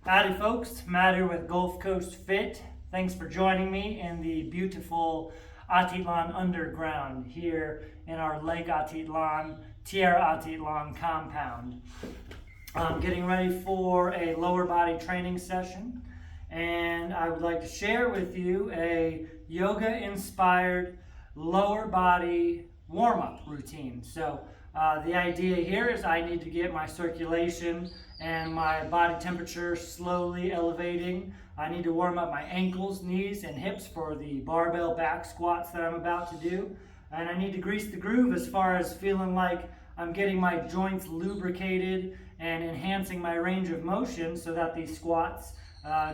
Howdy folks, Matt here with Gulf Coast Fit. Thanks for joining me in the beautiful Atitlan Underground here in our Lake Atitlan, Tierra Atitlan compound. I'm getting ready for a lower body training session, and I would like to share with you a yoga inspired lower body warm-up routine. So the idea here is I need to get my circulation and my body temperature slowly elevating. I need to warm up my ankles, knees, and hips for the barbell back squats that I'm about to do. And I need to grease the groove as far as feeling like I'm getting my joints lubricated and enhancing my range of motion so that these squats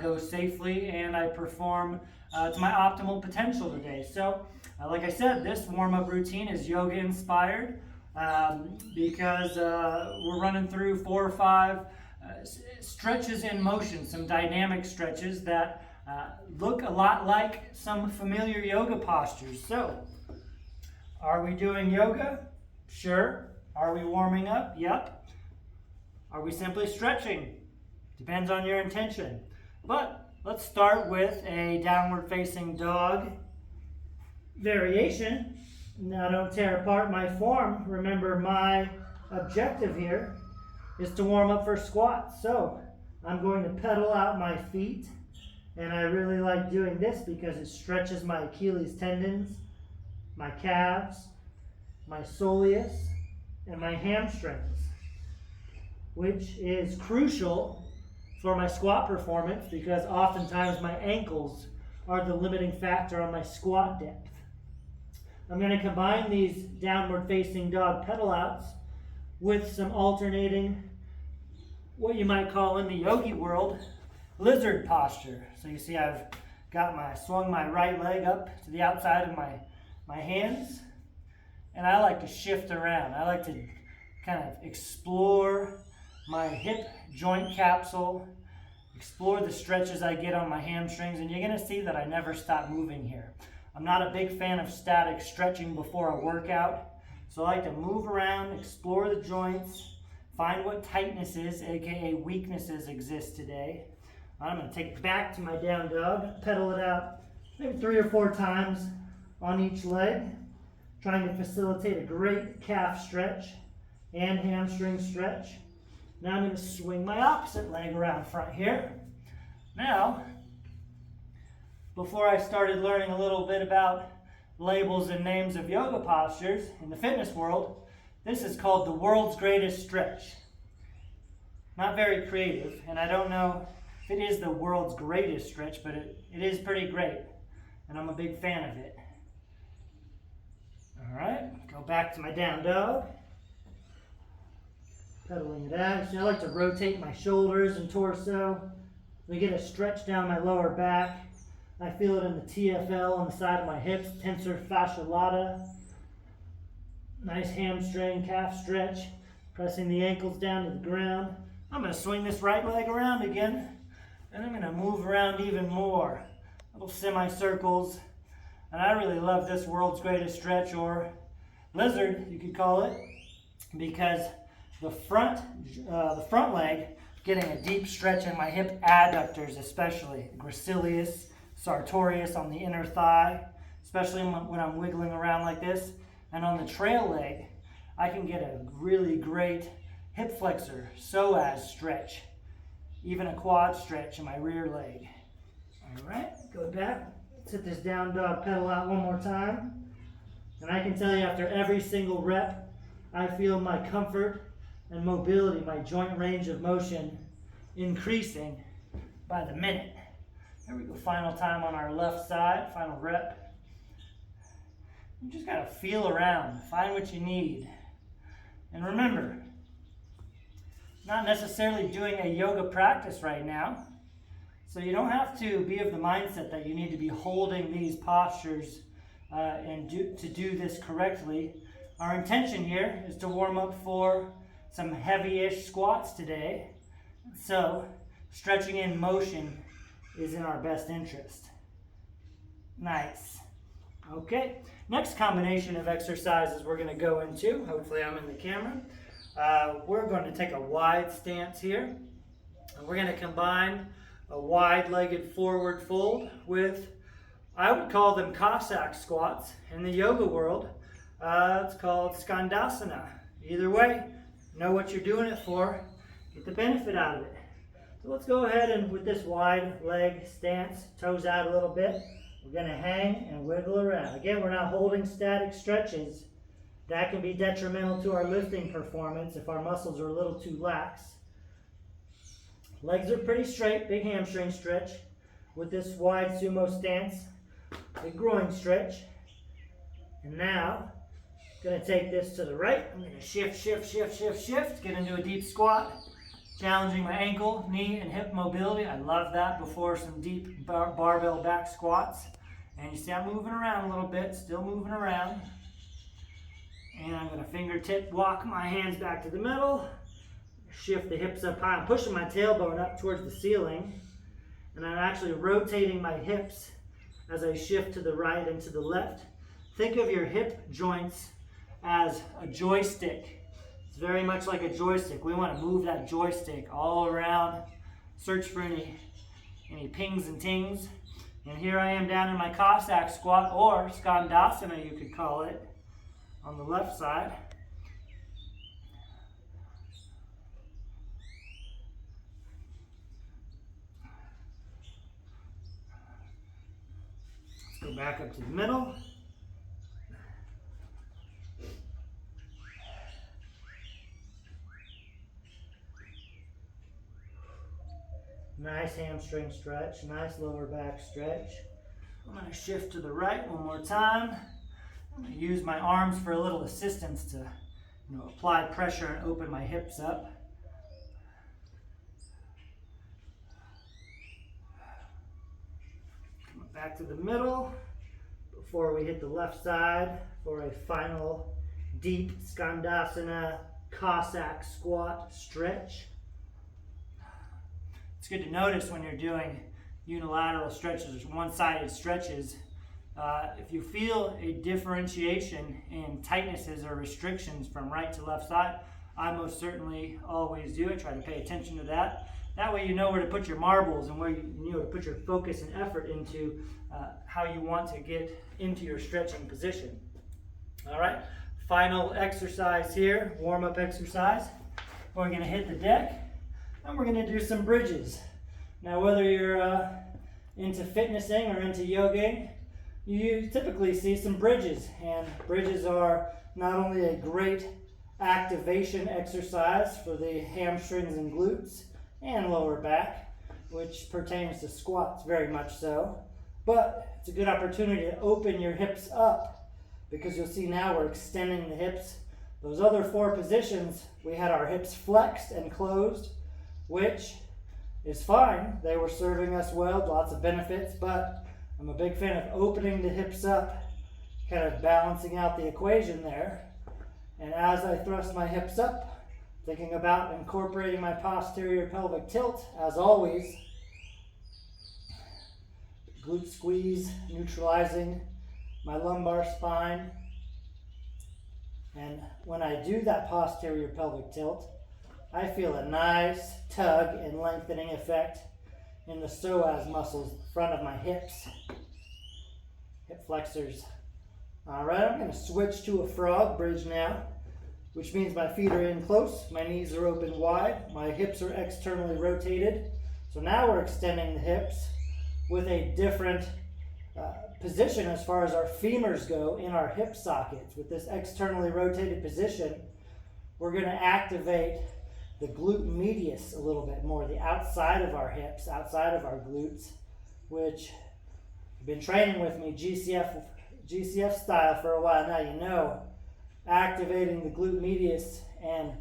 go safely and I perform to my optimal potential today. So, like I said, this warm-up routine is yoga inspired. Because we're running through 4 or 5 stretches in motion, some dynamic stretches that look a lot like some familiar yoga postures. So, are we doing yoga? Sure. Are we warming up? Yep. Are we simply stretching? Depends on your intention. But let's start with a downward facing dog variation. Now don't tear apart my form. Remember, my objective here is to warm up for squats. So I'm going to pedal out my feet, and I really like doing this because it stretches my Achilles tendons, my calves, my soleus, and my hamstrings, which is crucial for my squat performance because oftentimes my ankles are the limiting factor on my squat depth. I'm going to combine these downward facing dog pedal outs with some alternating, what you might call in the yogi world, lizard posture. So you see I've got swung my right leg up to the outside of my hands, and I like to shift around. I like to kind of explore my hip joint capsule, explore the stretches I get on my hamstrings, and you're going to see that I never stop moving here. I'm not a big fan of static stretching before a workout, so I like to move around, explore the joints, find what tightnesses, aka weaknesses, exist today. I'm going to take it back to my down dog, pedal it out maybe 3 or 4 times on each leg, trying to facilitate a great calf stretch and hamstring stretch. Now I'm going to swing my opposite leg around front here. Now, before I started learning a little bit about labels and names of yoga postures in the fitness world, this is called the world's greatest stretch. Not very creative, and I don't know if it is the world's greatest stretch, but it is pretty great, and I'm a big fan of it. All right, go back to my down dog. Pedaling it out. So I like to rotate my shoulders and torso. We get a stretch down my lower back. I feel it in the TFL on the side of my hips, tensor fascia lata. Nice hamstring, calf stretch, pressing the ankles down to the ground. I'm going to swing this right leg around again, and I'm going to move around even more. Little semicircles. And I really love this world's greatest stretch, or lizard, you could call it, because the front leg, getting a deep stretch in my hip adductors, especially gracilis, sartorius on the inner thigh, especially when I'm wiggling around like this. And on the trail leg, I can get a really great hip flexor, psoas stretch, even a quad stretch in my rear leg. All right, go back, sit this down dog pedal out one more time. And I can tell you after every single rep, I feel my comfort and mobility, my joint range of motion increasing by the minute. Here we go, final time on our left side, final rep. You just gotta feel around, find what you need. And remember, not necessarily doing a yoga practice right now, so you don't have to be of the mindset that you need to be holding these postures to do this correctly. Our intention here is to warm up for some heavy-ish squats today, so stretching in motion is in our best interest. Nice. Okay, next combination of exercises we're going to go into, hopefully I'm in the camera. We're going to take a wide stance here. And we're going to combine a wide-legged forward fold with, I would call them Cossack squats. In the yoga world, it's called Skandasana. Either way, know what you're doing it for, get the benefit out of it. So let's go ahead and with this wide leg stance, toes out a little bit, we're going to hang and wiggle around. Again, we're not holding static stretches. That can be detrimental to our lifting performance if our muscles are a little too lax. Legs are pretty straight, big hamstring stretch. With this wide sumo stance, big groin stretch. And now, I'm going to take this to the right. I'm going to shift, get into a deep squat. Challenging my ankle, knee, and hip mobility. I love that before some deep barbell back squats. And you see I'm moving around a little bit, still moving around. And I'm going to fingertip walk my hands back to the middle. Shift the hips up high. I'm pushing my tailbone up towards the ceiling. And I'm actually rotating my hips as I shift to the right and to the left. Think of your hip joints as a joystick. It's very much like a joystick. We want to move that joystick all around. Search for any pings and tings. And here I am down in my Cossack squat, or Skandasana you could call it, on the left side. Let's go back up to the middle. Nice hamstring stretch, nice lower back stretch. I'm going to shift to the right one more time. I'm going to use my arms for a little assistance to apply pressure and open my hips up. Come back to the middle before we hit the left side for a final deep Skandasana Cossack squat stretch. It's good to notice when you're doing unilateral stretches or one-sided stretches, if you feel a differentiation in tightnesses or restrictions from right to left side, I most certainly always do. I try to pay attention to that. That way you know where to put your marbles and where you know to put your focus and effort into how you want to get into your stretching position. All right, final exercise here, warm-up exercise. We're going to hit the deck. And we're going to do some bridges. Now, whether you're into fitnessing or into yogaing, you typically see some bridges. And bridges are not only a great activation exercise for the hamstrings and glutes and lower back, which pertains to squats very much so, but it's a good opportunity to open your hips up, because you'll see now we're extending the hips. Those other four positions, we had our hips flexed and closed, which is fine. They were serving us well, lots of benefits, but I'm a big fan of opening the hips up, kind of balancing out the equation there. And as I thrust my hips up, thinking about incorporating my posterior pelvic tilt, as always, glute squeeze, neutralizing my lumbar spine. And when I do that posterior pelvic tilt, I feel a nice tug and lengthening effect in the psoas muscles, front of my hips, hip flexors. All right, I'm going to switch to a frog bridge now, which means my feet are in close, my knees are open wide, my hips are externally rotated. So now we're extending the hips with a different position as far as our femurs go in our hip sockets. With this externally rotated position, we're going to activate the glute medius a little bit more, the outside of our hips, outside of our glutes, which you've been training with me GCF style for a while now. You know, activating the glute medius and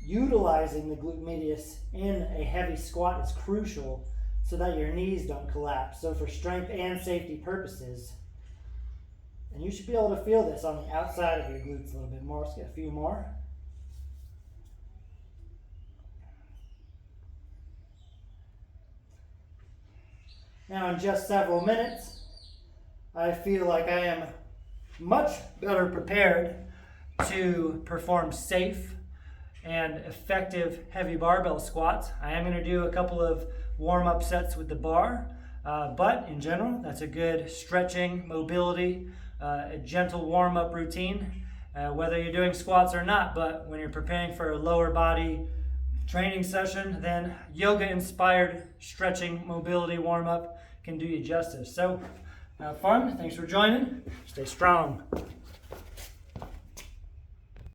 utilizing the glute medius in a heavy squat is crucial so that your knees don't collapse. So for strength and safety purposes, and you should be able to feel this on the outside of your glutes a little bit more. Let's get a few more. Now in just several minutes, I feel like I am much better prepared to perform safe, and effective heavy barbell squats. I am going to do a couple of warm-up sets with the bar, but in general, that's a good stretching, mobility, a gentle warm-up routine, whether you're doing squats or not. But when you're preparing for a lower body training session, then yoga-inspired stretching, mobility warm-up can do you justice. So, have fun. Thanks for joining. Stay strong.